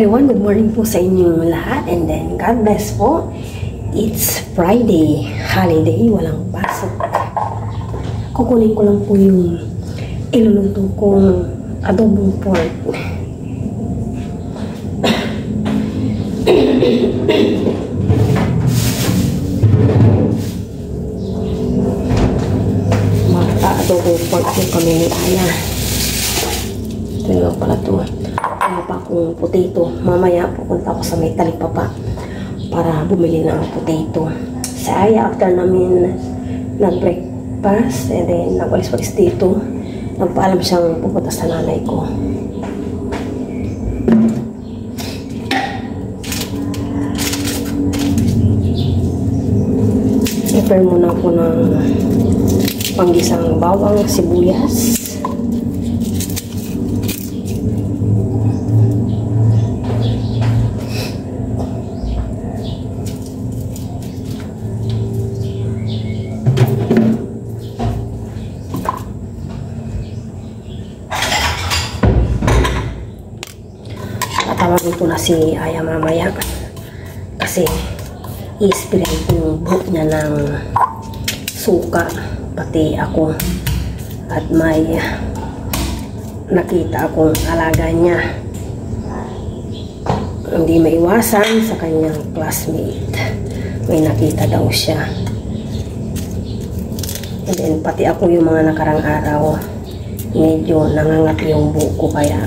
everyone, good morning po sa inyong lahat, and then God bless po. It's Friday, holiday, walang pasok. Kukunin ko lang po yung iluluto kong adobong pork. Adobong pork po kami ni Aya. Ito nga pala ito. Kaya pa akong potato. Mamaya pupunta ako sa may talipapa para bumili ng potato. Sa Aya, after namin nag-breakfast, and then nag-walis-walis dito, nagpaalam siyang pupunta sa nanay ko. Prepare muna ako ng panggisang bawang, sibuyas. Tatawagin ko na si Aya mamaya kasi i-spray ko yung buhok niya ng suka, pati ako, at may nakita akong alaga niya, hindi maiwasan sa kanyang classmate, may nakita daw siya, and then pati ako yung mga nakarang araw medyo nangangat yung buhok ko, kaya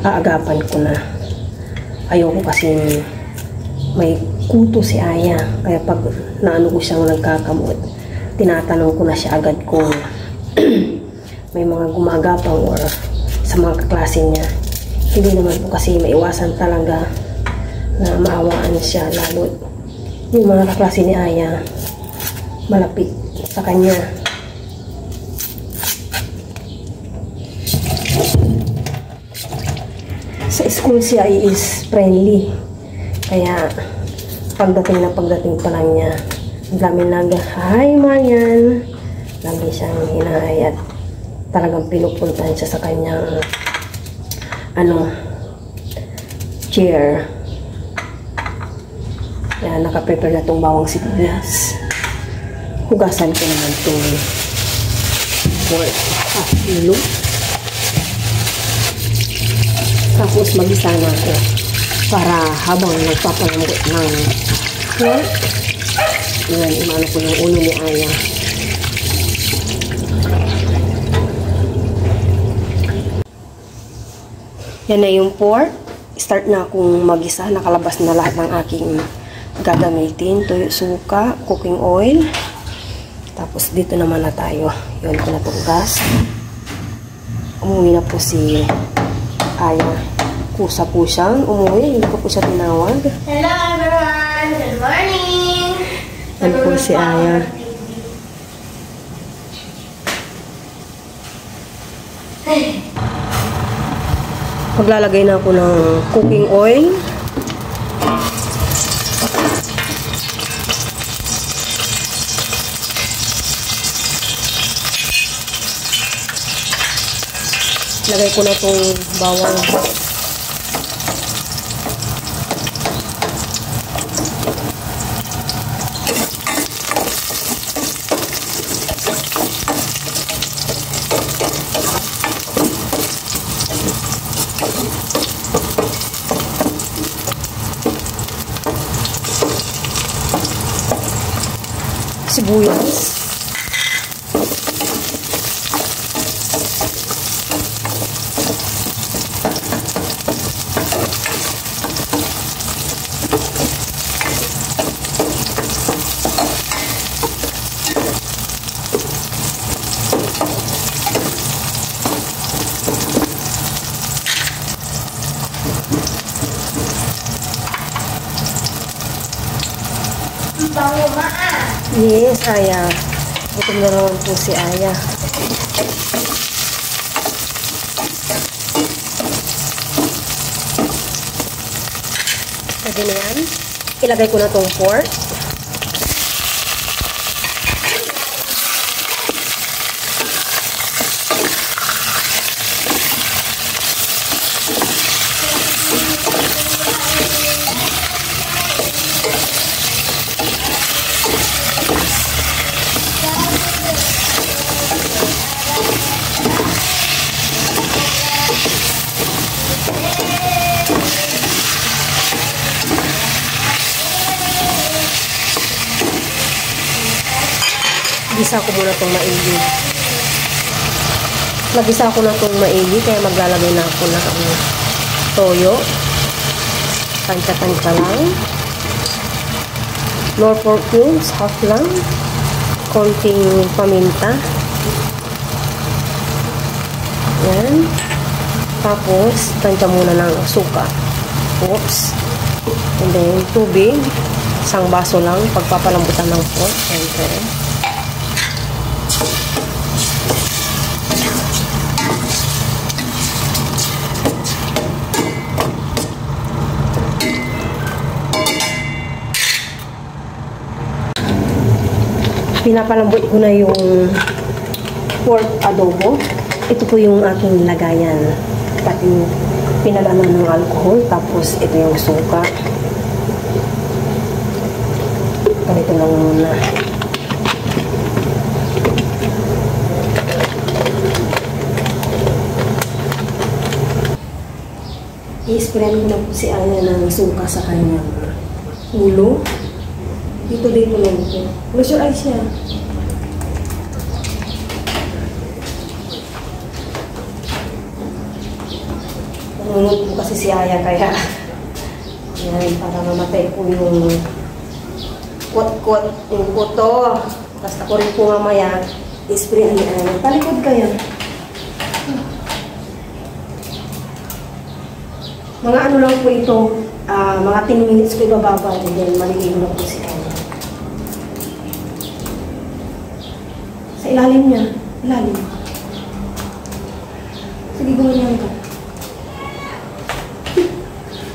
aagapan ko na. Ayoko kasi may kuto si Aya, kaya pag naano ko siyang nagkakamot, tinatanong ko na siya agad kung may mga gumagapang or sa mga kaklase niya. Hindi naman po kasi maiwasan talaga na maawaan siya, lalo yung mga kaklase ni Aya malapit sa kanya. Sa school siya is friendly, kaya pagdating pa lang niya, dami hi Mayan, dami siyang hinahay at talagang pinupuntahan siya sa kanyang chair. Yan, nakaprepare na itong bawang sibuyas. Hugasan ko naman itong pork ulo. Tapos magisa na ako para habang nagpapalambot ng pork, yan, imano ko yung ulo ni Aya. Yan na yung pork. Start na akong magisa. Nakalabas na lahat ng aking gagamitin. Tuyo, suka, cooking oil. Tapos dito naman na tayo. Yun ko na itong gas. Umuwi na po si Aya. Kusa po siyang umuwi. Hindi ko po siya tinawag. Hello everyone! Good morning! Yan po si Aya. Maglalagay na ako ng cooking oil. Lagay ko na itong bawang. Sibuyas. Bango maa! Yes, Aya. Gutom na naman po si Aya. Lagyan na yan. Ilagay ko na itong pork. Igisa ko muna itong maigi. Nagisa ko na itong maigi, kaya maglalagay na ako ng toyo. Tansya-tansya lang. Norfolk cubes, half lang. Konting paminta. Yan. Tapos, tansya muna ng suka. Oops. And then, tubig. Isang baso lang. Pagpapalambutan ng pork. Siyempre. Pinapalambot ko na yung pork adobo. Ito po yung aking lagayan. Pati pinalaman ng alcohol. Tapos ito yung suka. Ganito lang muna. I-sprayan ko na po si Aya ng suka sa kanyang ulo. Dito lang ito. Close your eyes siya. Nangunod po kasi si Aya kaya yan, para mamatay po yung kot-kot, yung kuto. Tapos ako rin po mamaya i-spray ni Aya. Talikod kayo. Mga ano lang po ito, mga 10 minutes ko ibababa and then maliligo na po si Aya. Sa ilalim niya. Ilalim. Sige, gumanyan ka.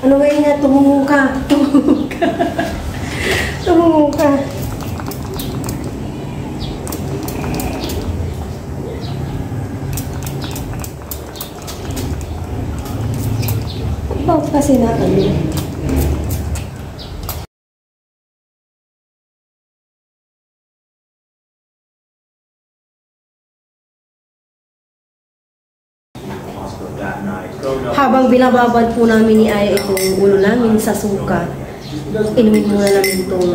Ano gawin niya? Tumungo ka. Tumungo ka. Tumungo ka. Bakit kasi natin yun? Habang binababad po namin ni Aya itong ulo namin sa suka, inumin muna namin itong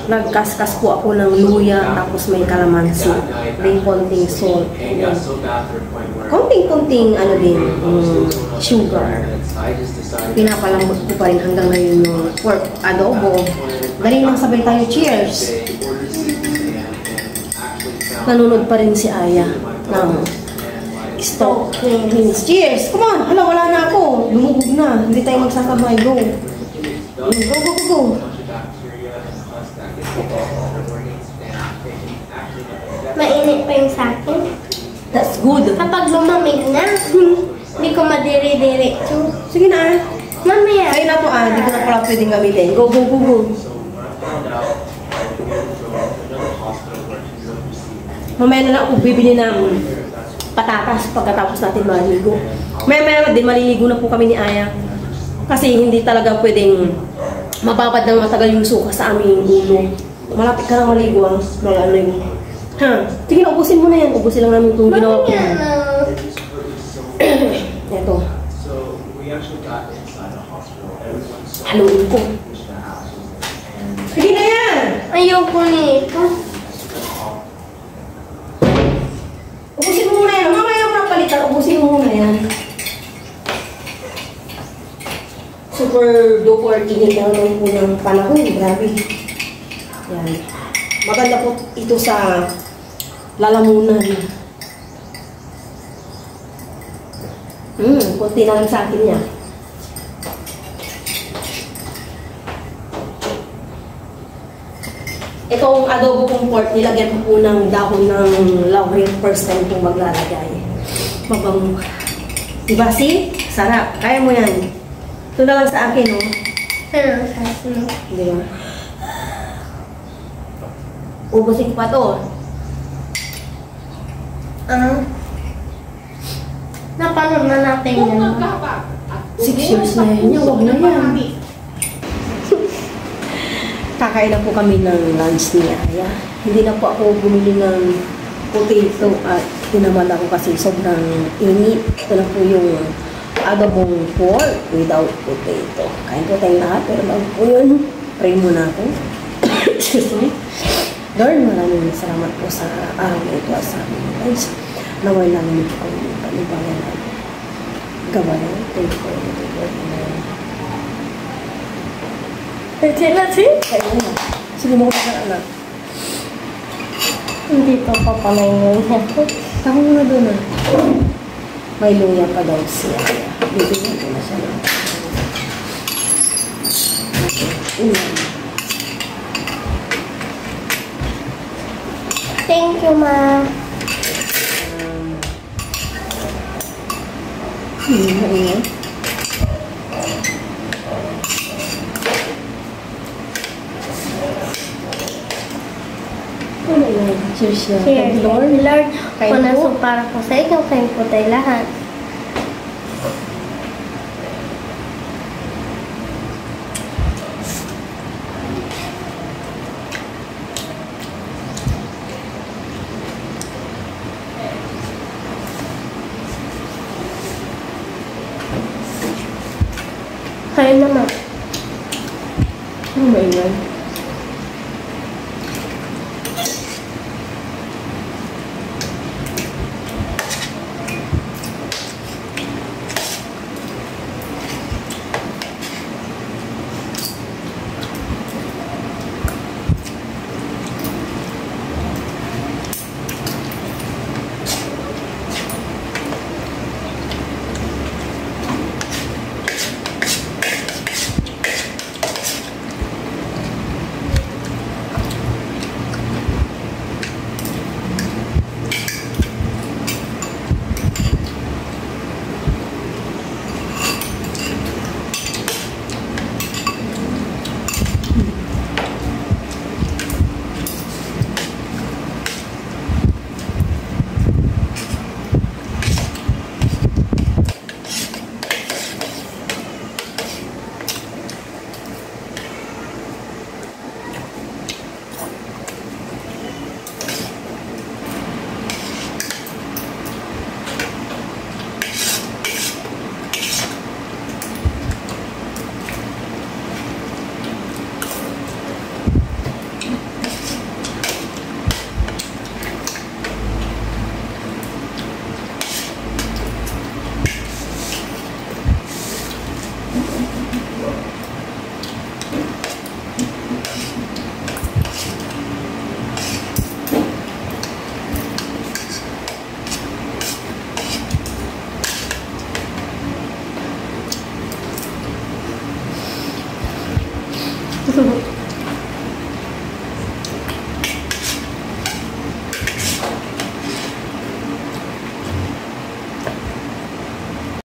nagkaskas po ako ng luya, tapos may kalamansi, may konting salt, konting ano din, sugar. Pinapalambot ko pa rin hanggang ngayon yung pork adobo. Dali lang sabay tayo, cheers! Nanunod pa rin si Aya ng stop. Cheers! Come on! Hala, wala na ako. Lumubog na. Hindi tayo magsasabay. Go! Go, go, go, go! Mainit pa yung sa akin. That's good. Kapag lumamig na, hindi ko madiri-diretso. Sige na. Mamaya. Kayo na to Hindi ko na pala pwedeng gamitin. Go, go, go, go. Mamaya na lang ako bibili ng patatas pagkatapos natin maligo. Maya din maliligo na po kami ni Aya. Kasi hindi talaga pwedeng mababad ng matagal yung suka sa aming ulo. Malapit ka na maligo mga ano yung... Ha? Sige na, ubusin mo na yan. Ubusin lang namin itong ginawa ko. Ito. Haluin ko. Sige na yan! Ayoko nito. Ubusin mo muna yan. Mamaya mo ng palitan. Ubusin mo muna yan. Super duper init na naman po ng panahon. Grabe. Yan. Maganda po ito sa lalamunan. Kunti na lang sa akin niya. Itong adobo kong pork, nilagyan ko po ng dahon ng laurel. First time po maglalagay. Mabango. Diba, si? Sarap. Kaya mo yan. Ito na lang sa akin, no? Pero sa akin. Diba? Ubusin ko pa to. Napanood na natin yan. 6 years na yan. Huwag na yan. Kakain na po kami ng lunch ni Aya. Hindi na po ako bumili ng potato at tinamal ako kasi sobrang init. Ito na po yung adobong pork without potato. Kain po tayong lahat pero bago po yun, pray muna ako. Excuse me. Lord, maraming salamat po sa araw na ito at sa amin. Guys, naway namin po kami panibayan na gawain. Thank you for everything, Lord. Natin? Kaya na. Sige mo ko pa anak. Hindi pa papalayin niya. Tako nga doon na. May luya pa daw siya. Bibigyan ko na siya ng ulam. Thank you, Ma. Maingay. Cheers na. Cheers. Lord. Lord, Kain po. punaso para po sa inyo. Kain po tayo lahat. Kayo naman. Ano maingay?